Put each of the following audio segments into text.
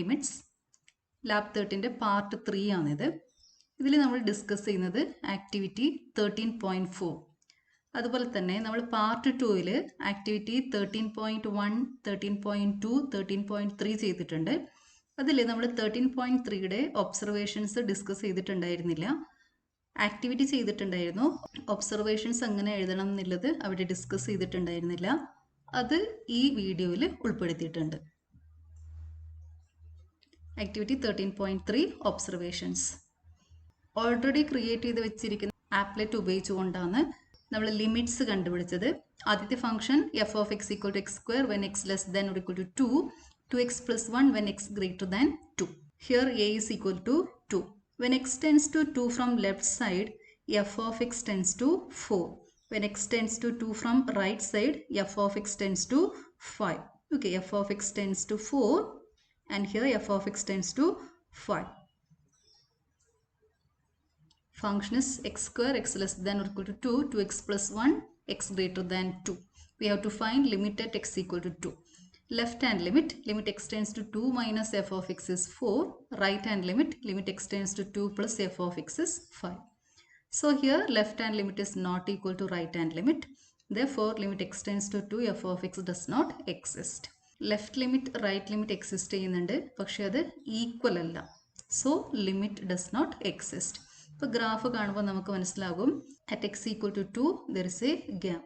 Limits lab 13 part 3 ആണിത്. ഇതിൽ നമ്മൾ ഡിസ്കസ് ചെയ്യുന്നത് ആക്ടിവിറ്റി 13.4. അതുപോലെ തന്നെ നമ്മൾ പാർട്ട് 2ൽ ആക്ടിവിറ്റി 13.1, 13.2, 13.3 ചെയ്തിട്ടുണ്ട്. അതിൽ നമ്മൾ 13.3യുടെ ഒബ്സർവേഷൻസ് ഡിസ്കസ് ചെയ്തിട്ടുണ്ടായിരുന്നില്ല. ആക്ടിവിറ്റി ചെയ്തിട്ടുണ്ടായിരുന്നു. ഒബ്സർവേഷൻസ് എങ്ങനെ എഴുതണം എന്നുള്ളത് അവിടെ ഡിസ്കസ് ചെയ്തിട്ടുണ്ടായിരുന്നില്ല. അത് ഈ വീഡിയോയിൽ ഉൾപ്പെടുത്തിയിട്ടുണ്ട്. ആക്ടിവിറ്റി 13.3 ഒബ്സർവേഷൻസ് ഓൾറെഡി ക്രിയേറ്റ് ചെയ്ത് വെച്ചിരിക്കുന്ന ആപ്ലെറ്റ് ഉപയോഗിച്ചുകൊണ്ടാണ് നമ്മൾ ലിമിറ്റ്സ് കണ്ടുപിടിച്ചത്. ആദ്യത്തെ function f of x equal to x square when x less than or equal to 2, 2x plus 1 when x greater than 2. Here a is equal to 2. When x tends to 2 from left side, f of x tends to 4. When x tends to 2 from right side, f of x tends to 5. Okay, f of x tends to 4 and here f of x tends to 5. Function is x square, x less than or equal to 2, 2x plus 1, x greater than 2. We have to find limit at x equal to 2. Left hand limit, limit x tends to 2 minus f of x is 4. Right hand limit, limit x tends to 2 plus f of x is 5. So here left hand limit is not equal to right hand limit. Therefore limit x tends to 2, f of x does not exist. Left limit, right limit exist ചെയ്യുന്നുണ്ട്, പക്ഷേ അത് equal അല്ല. So limit does not exist. ഇപ്പോൾ graph കാണുമ്പോൾ നമുക്ക് മനസ്സിലാകും at x equal to 2 there is a gap.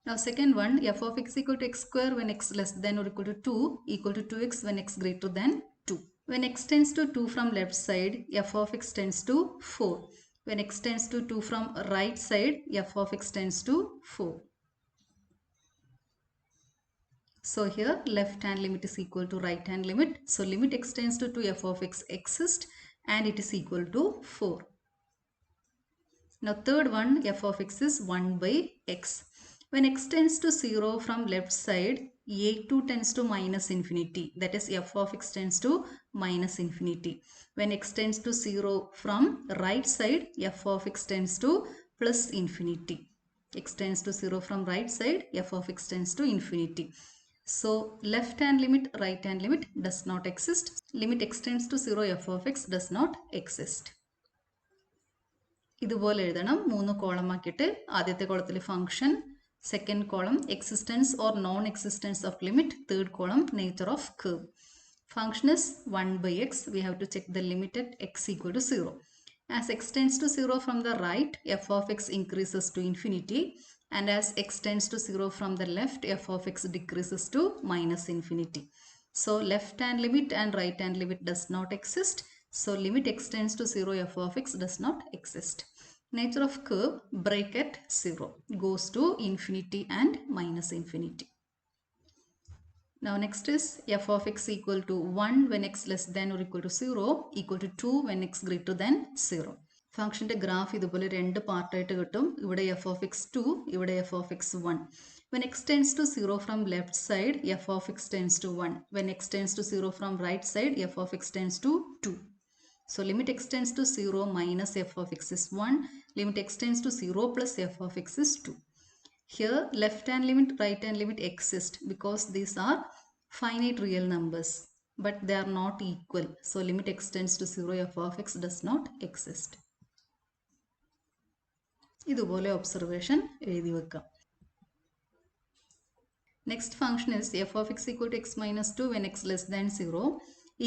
Now second one, f of x equal to x square when x less than or equal to 2 equal to 2x when x greater than 2. When x tends to 2 from left side, f of x tends to 4. When x tends to 2 from right side, f of x tends to 4. So here left hand limit is equal to right hand limit. So limit x tends to 2, f of x exists and it is equal to 4. Now third one, f of x is 1 by x. When x tends to 0 from left side, a2 tends to minus infinity. That is f of x tends to minus infinity. When x tends to 0 from right side, f of x tends to plus infinity. X tends to 0 from right side, f of x tends to infinity. So left hand limit, right hand limit does not exist. Limit x tends to 0, f of x does not exist. ഇതുപോലെ എഴുതണം. 3 column ആക്കിയിട്ട് ആദ്യത്തെ കോളത്തിൽ function, second column existence or non existence off limit, third column nature of curve. Function is 1 by x. We have to check the limit at x equal to 0. As x tends to 0 from the right, f of x increases to infinity. And as x tends to 0 from the left, f of x decreases to minus infinity. So left hand limit and right hand limit does not exist. So limit x tends to 0, f of x does not exist. Nature of curve, break at 0, goes to infinity and minus infinity. Now next is f of x equal to 1 when x less than or equal to 0, equal to 2 when x greater than 0. ഫംഗ്ഷൻ്റെ graph ഇതുപോലെ രണ്ട് പാർട്ടായിട്ട് കിട്ടും. ഇവിടെ f of x 2, ഇവിടെ f of x 1. When x tends to 0 from left side, f of x tends to 1. When x tends to 0 from right side, f of x tends to 2. So limit x tends to 0 minus f of x is 1. Limit x tends to 0 plus f of x is 2. Here left hand limit, right hand limit exist because these are finite real numbers, but they are not equal. So limit x tends to 0, f of x does not exist. ഇതുപോലെ observation എഴുതി വെക്കാം. Next function is f of x equal to x minus 2 when x less than 0,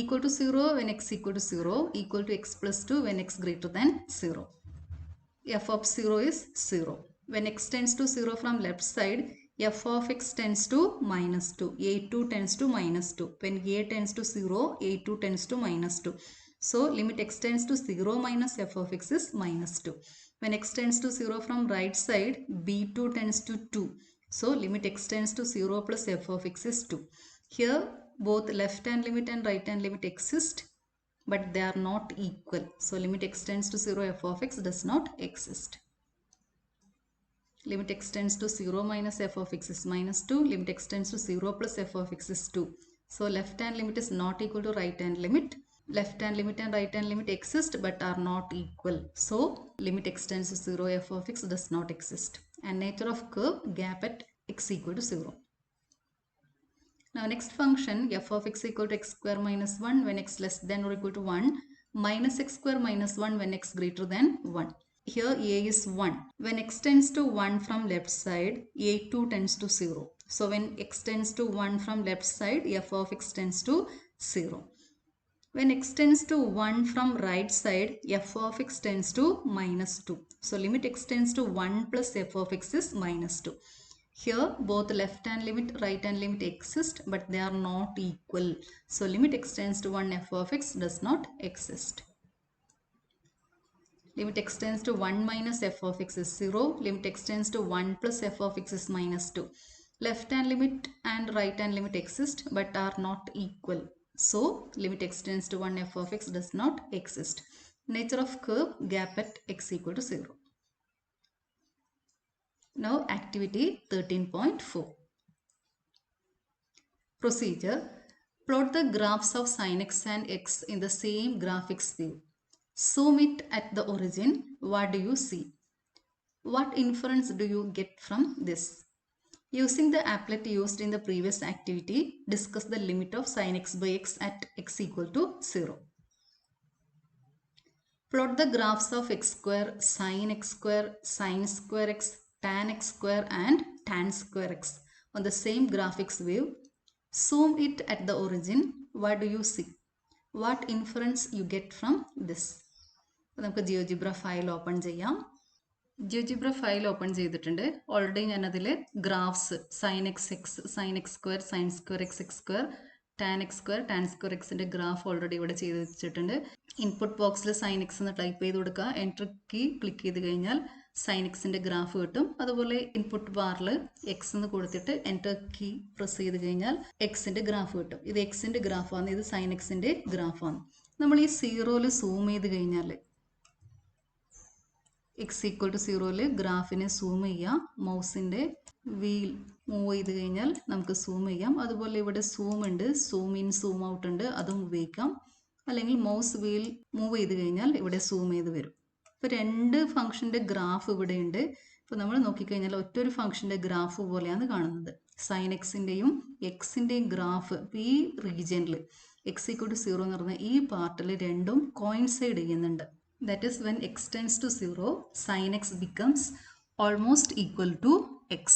equal to 0 when x equal to 0, equal to x plus 2 when x greater than 0. f of 0 is 0. When x tends to 0 from left side, f of x tends to minus 2. a2 tends to minus 2. When a tends to 0, a2 tends to minus 2. So limit x tends to 0 minus f of x is minus 2. When x tends to 0 from right side, b2 tends to 2. So limit x tends to 0 plus f of x is 2. Here both left hand limit and right hand limit exist, but they are not equal. So limit x tends to 0, f of x does not exist. Limit x tends to 0 minus f of x is minus 2. Limit x tends to 0 plus f of x is 2. So left hand limit is not equal to right hand limit. Left hand limit and right hand limit exist but are not equal. So limit x tends to 0, f of x does not exist. And nature of curve, gap at x equal to 0. Now next function f of x equal to x square minus 1 when x less than or equal to 1 minus x square minus 1 when x greater than 1. Here a is 1. When x tends to 1 from left side, a2 tends to 0. So when x tends to 1 from left side, f of x tends to 0. When x tends to 1 from right side, f of x tends to minus 2. So limit x tends to 1 plus f of x is minus 2. Here both left hand limit, right hand limit exist, but they are not equal. So limit x tends to 1, f of x does not exist. Limit x tends to 1 minus f of x is 0. Limit x tends to 1 plus f of x is minus 2. Left hand limit and right hand limit exist, but are not equal. So limit x tends to 1, f of x does not exist. Nature of curve, gap at x equal to 0. Now activity 13.4. Procedure. Plot the graphs of sin x and x in the same graphics view. Zoom it at the origin. What do you see? What inference do you get from this? Using the applet used in the previous activity, discuss the limit of sin x by x at x equal to 0. Plot the graphs of x square, sin square x, tan x square and tan square x on the same graphics view. Zoom it at the origin. What do you see? What inference you get from this? നമുക്ക് GeoGebra file open ചെയ്യാം. GeoGebra file open ചെയ്തിട്ടുണ്ട്. Already ഞാൻ അതിൽ graphs sin x sin x square sin square x x square tan x square tan square xന്റെ graph already ഇവിടെ ചെയ്ത് വെച്ചിട്ടുണ്ട്. Input ബോക്സിൽ sin x എന്ന് ടൈപ്പ് ചെയ്ത് കൊടുക്കുക. എൻറ്റർ കീ ക്ലിക്ക് ചെയ്ത് കഴിഞ്ഞാൽ sin xന്റെ ഗ്രാഫ് കിട്ടും. അതുപോലെ ഇൻപുട്ട് ബാറിൽ x എന്ന് കൊടുത്തിട്ട് എൻറ്റർ കീ പ്രസ് ചെയ്ത് കഴിഞ്ഞാൽ എക്സിന്റെ ഗ്രാഫ് കിട്ടും. ഇത് എക്സിന്റെ ഗ്രാഫാണ്, ഇത് sin xന്റെ ഗ്രാഫാണ്. നമ്മൾ ഈ 0ൽ സൂം ചെയ്ത് കഴിഞ്ഞാൽ എക്സ് ഈക്വൽ ടു 0ൽ ഗ്രാഫിനെ സൂം ചെയ്യാം. മൗസിൻ്റെ വീൽ മൂവ് ചെയ്ത് കഴിഞ്ഞാൽ നമുക്ക് സൂം ചെയ്യാം. അതുപോലെ ഇവിടെ സൂം ഉണ്ട്, സൂം ഇൻ സൂം ഔട്ട് ഉണ്ട്, അതും ഉപയോഗിക്കാം. അല്ലെങ്കിൽ മൗസ് വീൽ മൂവ് ചെയ്ത് കഴിഞ്ഞാൽ ഇവിടെ സൂം ചെയ്ത് വരും. ഇപ്പോൾ രണ്ട് ഫംഗ്ഷൻ്റെ ഗ്രാഫ് ഇവിടെ ഉണ്ട്. ഇപ്പോൾ നമ്മൾ നോക്കിക്കഴിഞ്ഞാൽ ഒറ്റൊരു ഫംഗ്ഷൻ്റെ ഗ്രാഫ് പോലെയാണ് കാണുന്നത്. സൈൻ എക്സിൻ്റെയും എക്സിൻ്റെയും ഗ്രാഫ് ഈ റീജിയനിൽ എക്സ് ഈക്വൽ ടു 0 എന്ന് പറഞ്ഞാൽ ഈ പാർട്ടിൽ രണ്ടും കോയിൻസൈഡ് ചെയ്യുന്നുണ്ട്. That is, when x tends to 0, sin x becomes almost equal to x.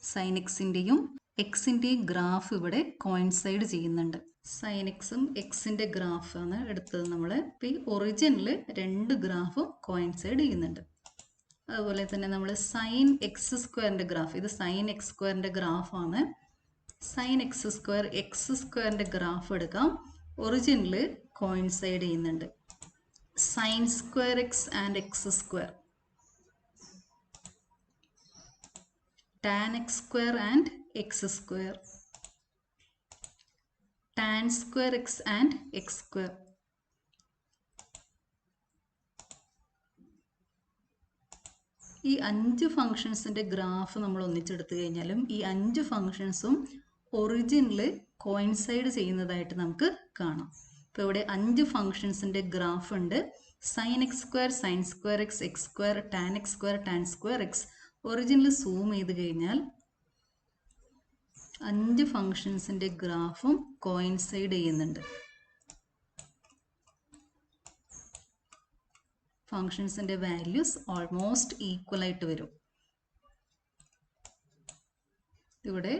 sin xൻ്റെയും എക്സിൻ്റെയും ഗ്രാഫ് ഇവിടെ കോയിൻസൈഡ് ചെയ്യുന്നുണ്ട്. sin xും എക്സിൻ്റെ ഗ്രാഫാണ് എടുത്തത് നമ്മൾ. ഇപ്പോൾ ഈ ഒറിജിനിൽ രണ്ട് ഗ്രാഫും കോയിൻസൈഡ് ചെയ്യുന്നുണ്ട്. അതുപോലെ തന്നെ നമ്മൾ sin x സ്ക്വയറിൻ്റെ ഗ്രാഫ്, ഇത് sin x സ്ക്വയറിൻ്റെ ഗ്രാഫാണ്. sin x സ്ക്വയറിൻ്റെ ഗ്രാഫ് എടുക്കാം. ഒറിജിനിൽ കോയിൻസൈഡ് ചെയ്യുന്നുണ്ട്. sin square x and x square, tan x square and x square, tan square x and x square. ഈ 5 ഫങ്ഷൻസിൻ്റെ ഗ്രാഫ് നമ്മൾ ഒന്നിച്ചെടുത്തു കഴിഞ്ഞാലും ഈ 5 ഫങ്ഷൻസും ഒറിജിനിൽ കോയിൻസൈഡ് ചെയ്യുന്നതായിട്ട് നമുക്ക് കാണാം. ഇപ്പോൾ ഇവിടെ 5 ഫങ്ഷൻസിൻ്റെ ഗ്രാഫ് ഉണ്ട്. sin x square sin square X X square tan x square tan square X. ഒറിജിനിൽ സൂം ചെയ്ത് കഴിഞ്ഞാൽ 5 ഫങ്ഷൻസിൻ്റെ ഗ്രാഫും കോയിൻസൈഡ് ചെയ്യുന്നുണ്ട്. ഫങ്ഷൻസിൻ്റെ വാല്യൂസ് ഓൾമോസ്റ്റ് ഈക്വൽ ആയിട്ട് വരും. ഇവിടെ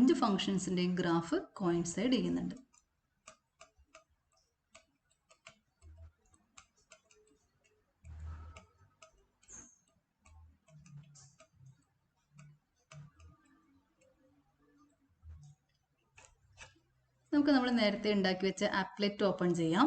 5 ഫങ്ഷൻസിൻ്റെ ഗ്രാഫ് കോയിൻസൈഡ് ചെയ്യുന്നുണ്ട്. നമുക്ക് നമ്മൾ നേരത്തെ ഉണ്ടാക്കി വെച്ച ആപ്ലെറ്റ് ഓപ്പൺ ചെയ്യാം.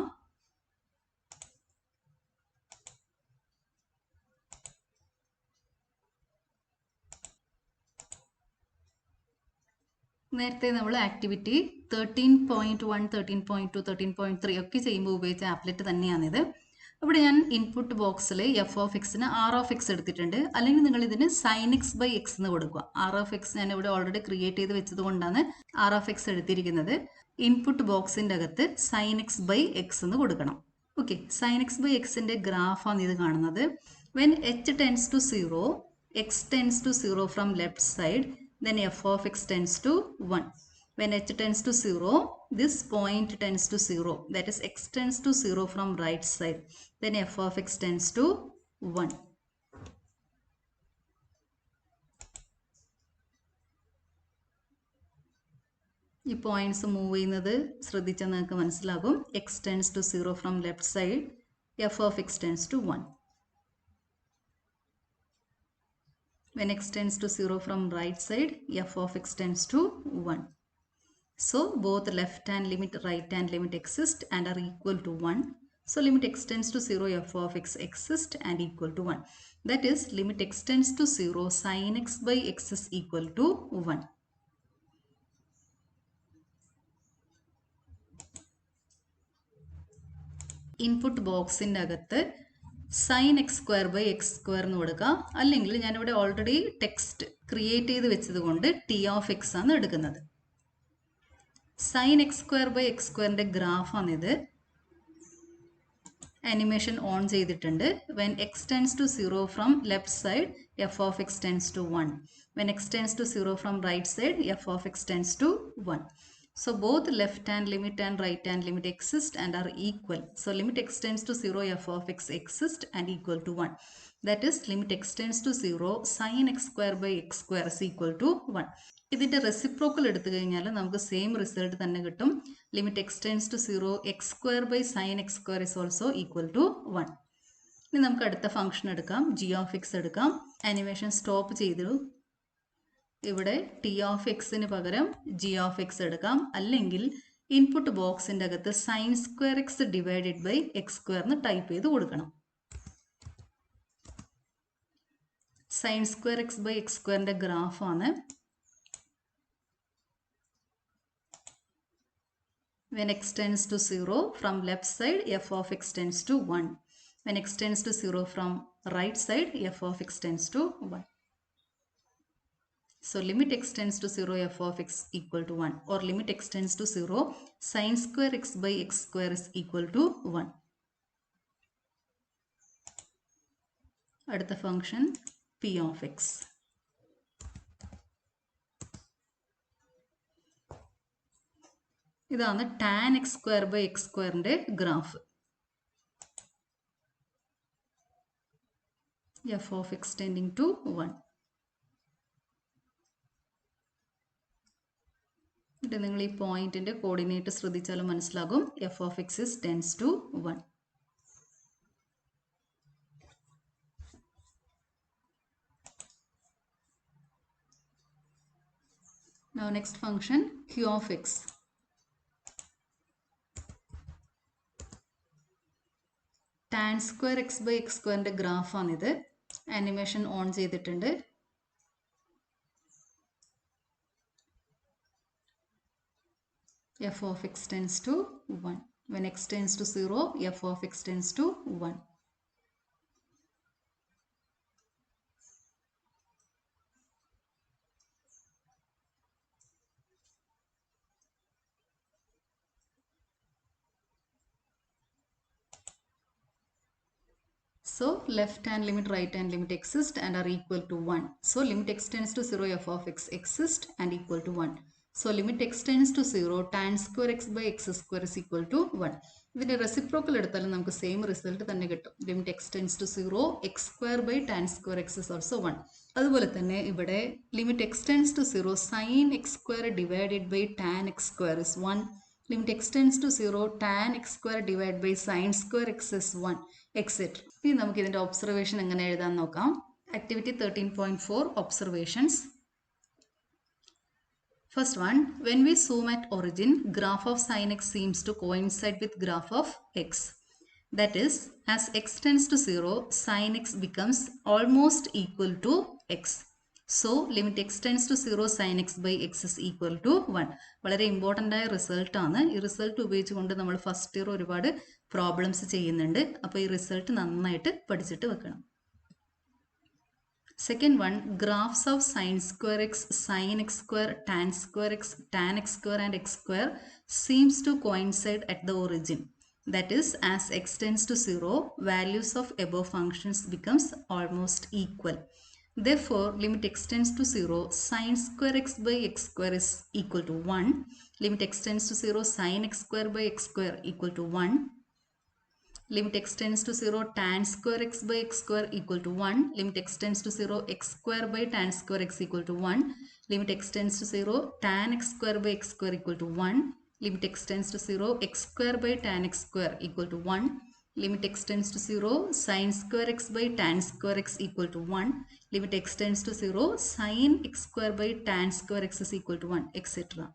നേരത്തെ നമ്മൾ ആക്ടിവിറ്റി 13.1, 13.2, 13.3 ഒക്കെ ചെയ്യുമ്പോൾ ഉപയോഗിച്ച ആപ്ലെറ്റ് തന്നെയാണിത്. ഇവിടെ ഞാൻ ഇൻപുട്ട് ബോക്സിൽ എഫ് ഓഫ് എക്സിന് ആർ ഓഫ് എക്സ് എടുത്തിട്ടുണ്ട്. അല്ലെങ്കിൽ നിങ്ങൾ ഇതിന് സൈൻ എക്സ് ബൈ എക്സ് എന്ന് കൊടുക്കുക. ആർ ഓഫ് എക്സ് ഞാൻ ഇവിടെ ഓൾറെഡി ക്രിയേറ്റ് ചെയ്ത് വെച്ചത് കൊണ്ടാണ് ആർ ഓഫ് എക്സ് എടുത്തിരിക്കുന്നത്. ഇൻപുട്ട് ബോക്സിൻ്റെ അകത്ത് സൈൻ എക്സ് ബൈ എക്സ് എന്ന് കൊടുക്കണം. ഓക്കെ, സൈൻ എക്സ് ബൈ എക്സിൻ്റെ ഗ്രാഫാണ് ഇത് കാണുന്നത്. When h tends to 0, x tends to 0 from left side, then f of x tends to 1. When h tends to 0, this point tends to 0. That is, x tends to 0 from right side. Then f of x tends to 1. ഈ points move ചെയ്യുന്നത് ശ്രദ്ധിച്ചാൽ നിങ്ങൾക്ക് മനസ്സിലാകും. X tends to 0 from left side, f of x tends to 1. When x tends to 0 from right side, f of x tends to 1. So both left hand limit, right hand limit exist and are equal to 1. So limit x tends to 0, f of x exists and equal to 1. That is, limit x tends to 0, sin x by x is equal to 1. Input ബോക്സിൻ്റെ അകത്ത് sine x square by x square എന്ന് കൊടുക്കുക. അല്ലെങ്കിൽ ഞാനിവിടെ already text create ചെയ്ത് വെച്ചത് കൊണ്ട് T of x ആണ് എടുക്കുന്നത്. Sine x square by x സ്ക്വയറിൻ്റെ ഗ്രാഫാണിത്. ആനിമേഷൻ ഓൺ ചെയ്തിട്ടുണ്ട്. When x tends to 0 from left side, f of x tends to 1. When x tends to 0 from right side, f of x tends to 1. So both left hand limit and right hand limit exist and are equal. So limit x tends to 0, f of x exists and equal to 1. That is, limit x tends to 0, sin x square by x square is equal to 1. ഇതിൻ്റെ reciprocal എടുത്തു കഴിഞ്ഞാൽ നമുക്ക് same result തന്നെ കിട്ടും. Limit x tends to 0, x square by sine x square is also equal to 1. ഇനി നമുക്ക് അടുത്ത function എടുക്കാം, ജി ഓഫ് എക്സ് എടുക്കാം. ആനിമേഷൻ സ്റ്റോപ്പ് ചെയ്തു. ഇവിടെ ടി ഓഫ് എക്സിന് പകരം ജി ഓഫ് എക്സ് എടുക്കാം. അല്ലെങ്കിൽ ഇൻപുട്ട് ബോക്സിൻ്റെ അകത്ത് sine square x divided by x സ്ക്വയർന്ന് ടൈപ്പ് ചെയ്ത് കൊടുക്കണം. Sine square x by x സ്ക്വയറിൻ്റെ ഗ്രാഫാണ്. When x tends to 0 from left side, f of x tends to 1. When x tends to 0 from right side, f of x tends to 1. So limit x tends to 0, f of x equal to 1, or limit x tends to 0, sin square x by x square is equal to 1. അടുത്ത function p of x. ഇതാണ് tan x square by x squareന്റെ graph. f of x tending to 1. എന്നിട്ട് നിങ്ങൾ ഈ പോയിന്റിന്റെ coordinate ശ്രദ്ധിച്ചാലും മനസ്സിലാകും. F of x is tends to 1. Now next function q of x. tan square x by x squareന്റെ ഗ്രാഫാണിത്. ആനിമേഷൻ ഓൺ ചെയ്തിട്ടുണ്ട്. f of x tends to 1. When x tends to 0, f of x tends to 1. So left hand limit, right hand limit exist and are equal to 1. So limit x tends to 0, f of x exist and equal to 1. So limit x tends to 0, tan square x by x square is equal to 1. ഇതിൻ്റെ reciprocal എടുത്താലും നമുക്ക് same result തന്നെ കിട്ടും. Limit x tends to 0, x square by tan square x is also 1. അതുപോലെ തന്നെ ഇവിടെ limit x tends to 0, sine x square divided by tan x square is 1. Limit x tends to 0, tan x square divide by sine square x is 1, etcetera. ഇനി നമുക്ക് ഇതിൻ്റെ observation എങ്ങനെ എഴുതാൻ നോക്കാം. Activity 13.4 observations. First one, when we zoom at origin, graph of sin x seems to coincide with graph of x. That is, as x tends to 0, sin x becomes almost equal to x. So, limit x tends to 0, sin x by x is equal to 1. വളരെ important ആയ റിസൾട്ടാണ്. ഈ result ഉപയോഗിച്ചുകൊണ്ട് നമ്മൾ first year ഒരുപാട് problems ചെയ്യുന്നുണ്ട്. അപ്പോൾ ഈ റിസൾട്ട് നന്നായിട്ട് പഠിച്ചിട്ട് വെക്കണം. Second one, graphs of sin square x, sin x square, tan square x, tan x square and x square seems to coincide at the origin. That is, as x tends to 0, values of above functions becomes almost equal. Therefore, limit x tends to 0, sine square x by x square is equal to 1. Limit x tends to 0, sine x square by x square equal to 1. Limit x tends to 0, tan square x by x square equal to 1. Limit x tends to 0, x square by tan square x equal to 1. Limit x tends to 0, tan x square by x square equal to 1. Limit x tends to 0, x square by tan x square equal to 1. Limit x tends to 0, sine square x by tan square x equal to 1. Limit x tends to 0, sine x square by tan square x is equal to 1, etc.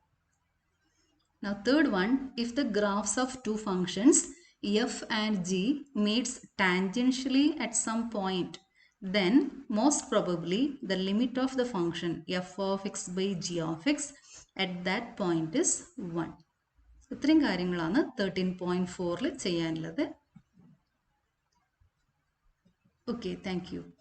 Now third one, if the graphs of two functions f and g meets tangentially at some point, then most probably the limit of the function f of x by g of x at that point is 1. ഇത്രയും കാര്യങ്ങളാണ് 13.4 ചെയ്യാനുള്ളത്. Okay, thank you.